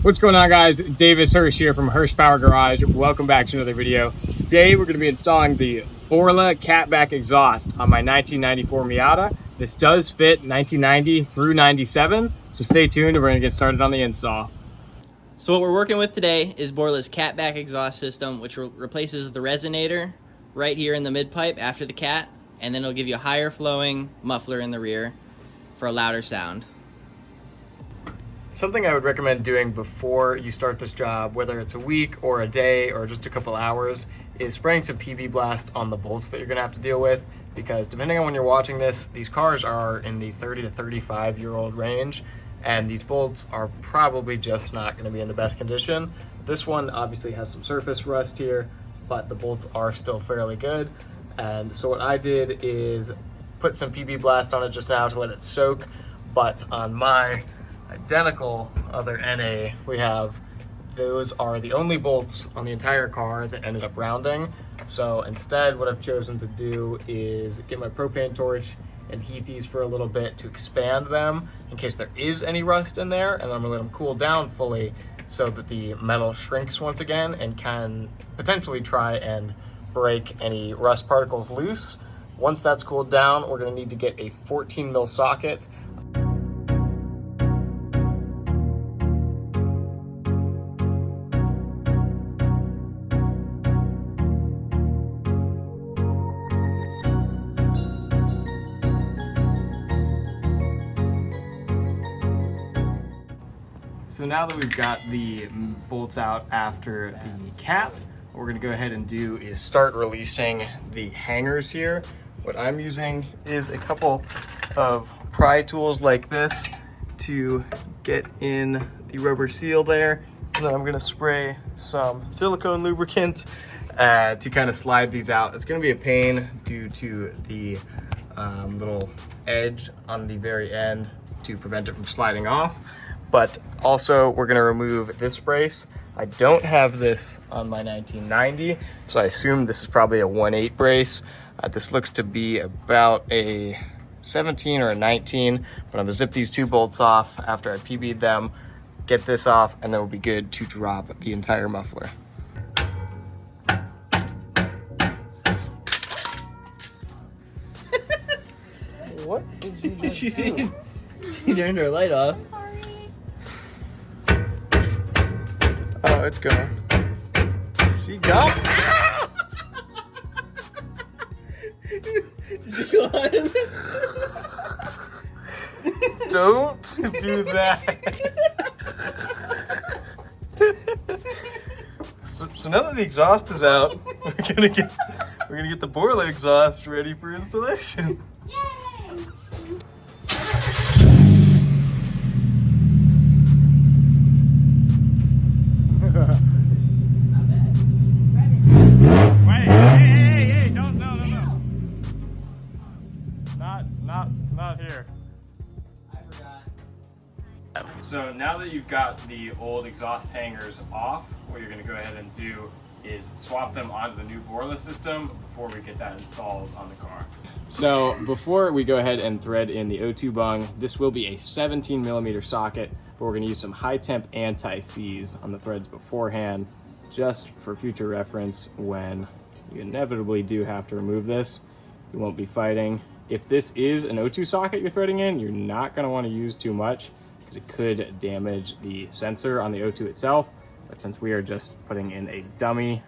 What's going on, guys? Davis Hirsch here from Hirsch Power Garage. Welcome back to another video. Today we're going to be installing the Borla Catback exhaust on my 1994 Miata. This does fit 1990 through 97, so stay tuned and we're going to get started on the install. So what we're working with today is Borla's Catback exhaust system, which replaces the resonator right here in the mid pipe after the cat, and then it'll give you a higher flowing muffler in the rear for a louder sound. Something I would recommend doing before you start this job, whether it's a week or a day or just a couple hours, is spraying some PB Blast on the bolts that you're gonna have to deal with, because depending on when you're watching this, these cars are in the 30 to 35 year old range, and these bolts are probably just not gonna be in the best condition. This one obviously has some surface rust here, but the bolts are still fairly good. And so what I did is put some PB Blast on it just now to let it soak, but on my identical other NA, those are the only bolts on the entire car that ended up rounding. So instead, what I've chosen to do is get my propane torch and heat these for a little bit to expand them in case there is any rust in there, and then I'm gonna let them cool down fully so that the metal shrinks once again and can potentially try and break any rust particles loose. Once that's cooled down, we're gonna need to get a 14 mil socket. So now that we've got the bolts out after the cat, what we're gonna go ahead and do is start releasing the hangers here. What I'm using is a couple of pry tools like this to get in the rubber seal there. And then I'm gonna spray some silicone lubricant to kind of slide these out. It's gonna be a pain due to the little edge on the very end to prevent it from sliding off. But also we're gonna remove this brace. I don't have this on my 1990, so I assume this is probably a 1/8 brace. This looks to be about a 17 or a 19, but I'm gonna zip these two bolts off after I PB'd them, get this off, and then we'll be good to drop the entire muffler. What did you just do? She turned her light off. I'm sorry. Oh, it's gone. She got Don't do that. So now that the exhaust is out, we're gonna get the Borla exhaust ready for installation. Yay! Hey, don't, no. Not here. I forgot. So now that you've got the old exhaust hangers off, what you're gonna go ahead and do is swap them onto the new Borla system before we get that installed on the car. So before we go ahead and thread in the O2 bung, this will be a 17 millimeter socket, but we're gonna use some high temp anti-seize on the threads beforehand, just for future reference when you inevitably do have to remove this. You won't be fighting. If this is an O2 socket you're threading in, you're not gonna wanna use too much because it could damage the sensor on the O2 itself. But since we are just putting in a dummy,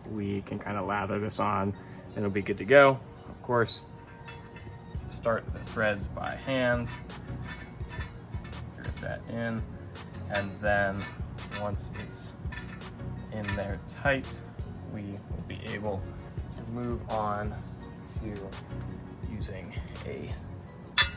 we can kind of lather this on and it'll be good to go. Of course, start the threads by hand, get that in, and then once it's in there tight, we will be able to move on to using a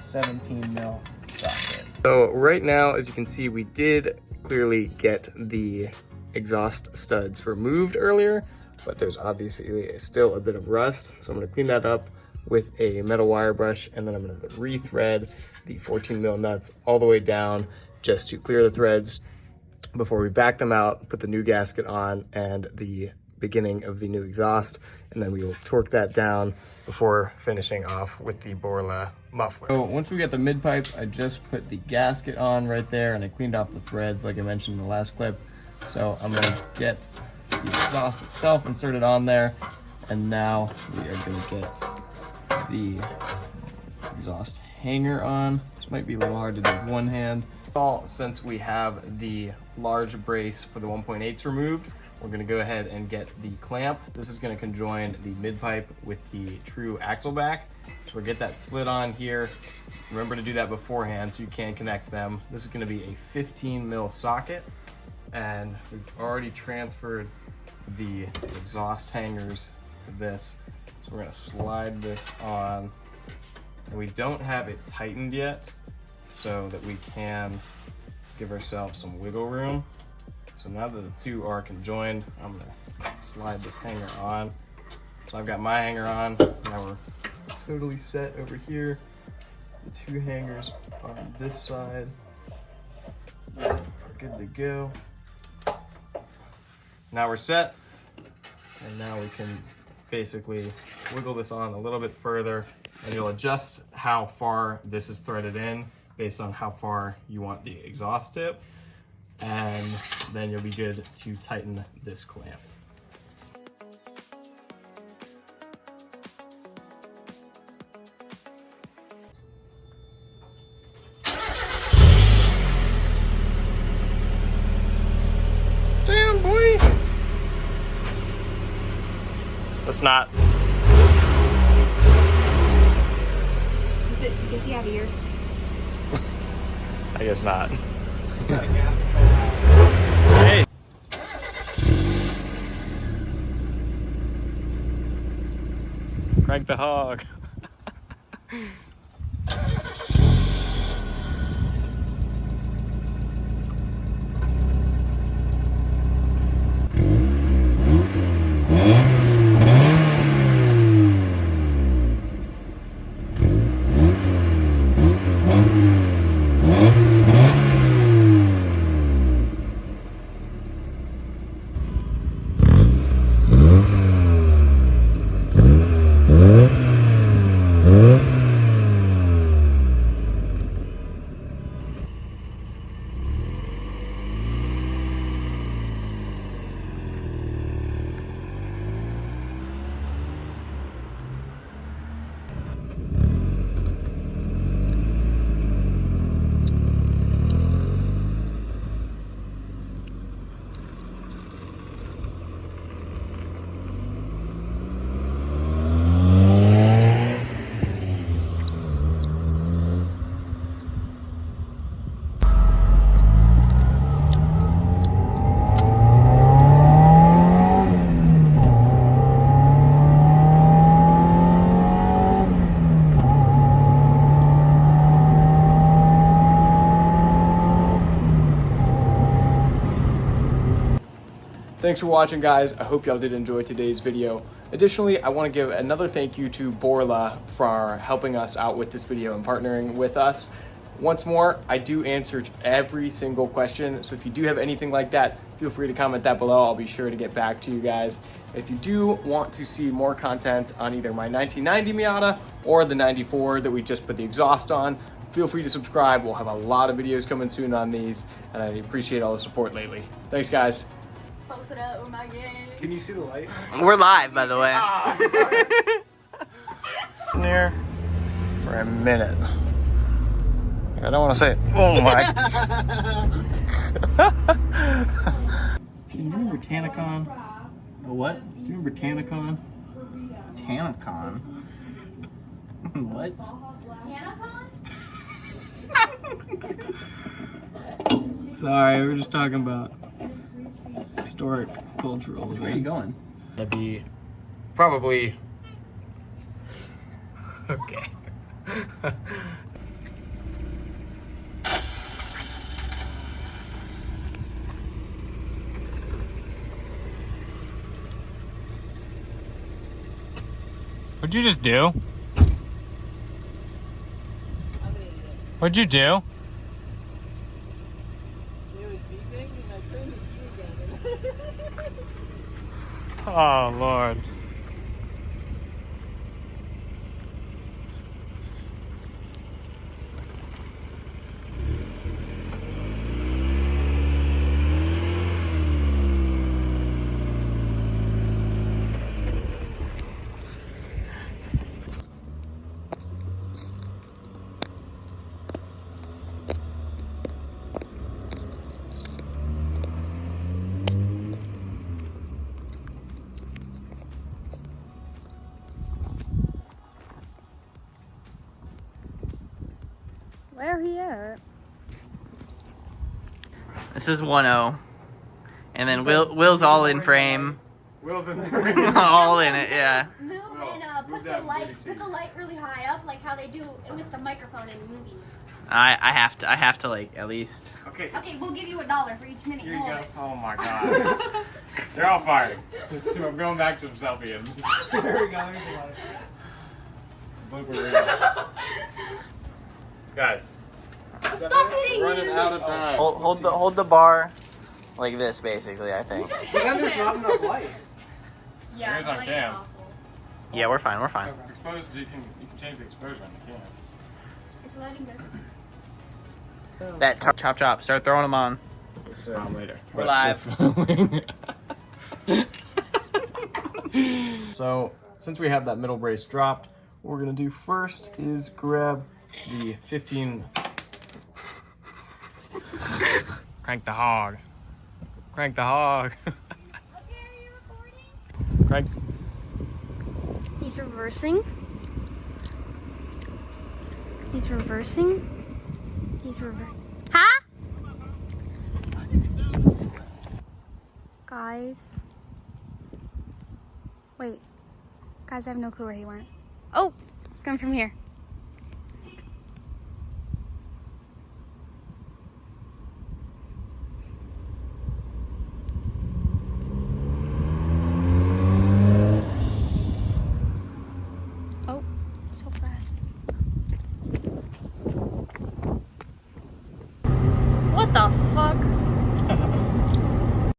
17 mil socket. So right now, as you can see, we did clearly get the exhaust studs removed earlier, but there's obviously still a bit of rust. So I'm gonna clean that up with a metal wire brush, and then I'm gonna rethread the 14 mil nuts all the way down just to clear the threads before we back them out, put the new gasket on, and the beginning of the new exhaust, and then we will torque that down before finishing off with the Borla muffler. So once we get the mid pipe, I just put the gasket on right there, and I cleaned off the threads like I mentioned in the last clip. So I'm gonna get the exhaust itself inserted on there, and now we are gonna get the exhaust hanger on. This might be a little hard to do with one hand. Since we have the large brace for the 1.8s removed, we're gonna go ahead and get the clamp. This is gonna conjoin the mid pipe with the true axle back. So we'll get that slid on here. Remember to do that beforehand so you can connect them. This is gonna be a 15 mil socket, and we've already transferred the exhaust hangers to this. So we're gonna slide this on. And we don't have it tightened yet, so that we can give ourselves some wiggle room. So now that the two are conjoined, I'm gonna slide this hanger on. So I've got my hanger on. Now we're totally set over here. The two hangers on this side are good to go. Now we're set, and now we can basically wiggle this on a little bit further, and you'll adjust how far this is threaded in based on how far you want the exhaust tip, and then you'll be good to tighten this clamp. Damn, boy! Let's not. Does he have ears? I guess not. Hey. Crank the hog. Thanks for watching, guys. I hope y'all did enjoy today's video. Additionally, I want to give another thank you to Borla for helping us out with this video and partnering with us. Once more, I do answer every single question, so if you do have anything like that, feel free to comment that below. I'll be sure to get back to you guys. If you do want to see more content on either my 1990 Miata or the 94 that we just put the exhaust on, feel free to subscribe. We'll have a lot of videos coming soon on these, and I appreciate all the support lately. Thanks, guys. Post it up with my gang. Can you see the light? We're live, by the way. Here for a minute. I don't want to say it. Oh my. Do you remember Tanacon? A what? Do you remember Tanacon? Tanacon? What? Sorry, we're just talking about historic cultural events. Where are you going? That'd be probably okay. What'd you just do? What'd you do? Oh, Lord. Where he at? This is 1-0. And then Will's all in frame. Will's in All in it, yeah. Move and move put that the light, booty put the light really high up, like how they do with the microphone in movies. I have to like at least. Okay. Okay, we'll give you $1 for each minute Here you you hold go. it. Oh my god. They're all fired. I'm going back to some selfie. There we go. Blooper reel. Guys. Stop hitting Running you! out of time. Hold the bar like this, basically. I think. But then there's not enough light. Yeah, There's the on light cam. is awful. Yeah, we're fine. We're fine. Exposed, you can change the exposure on the camera. It's letting go. That chop. Start throwing them on. Later. We're live. So, since we have that middle brace dropped, what we're gonna do first is grab the 15. Crank the hog. Crank the hog. Crank. He's reversing. He's reversing. Huh? Guys. Wait. Guys, I have no clue where he went. Oh! Coming from here. Oh, so fast. What the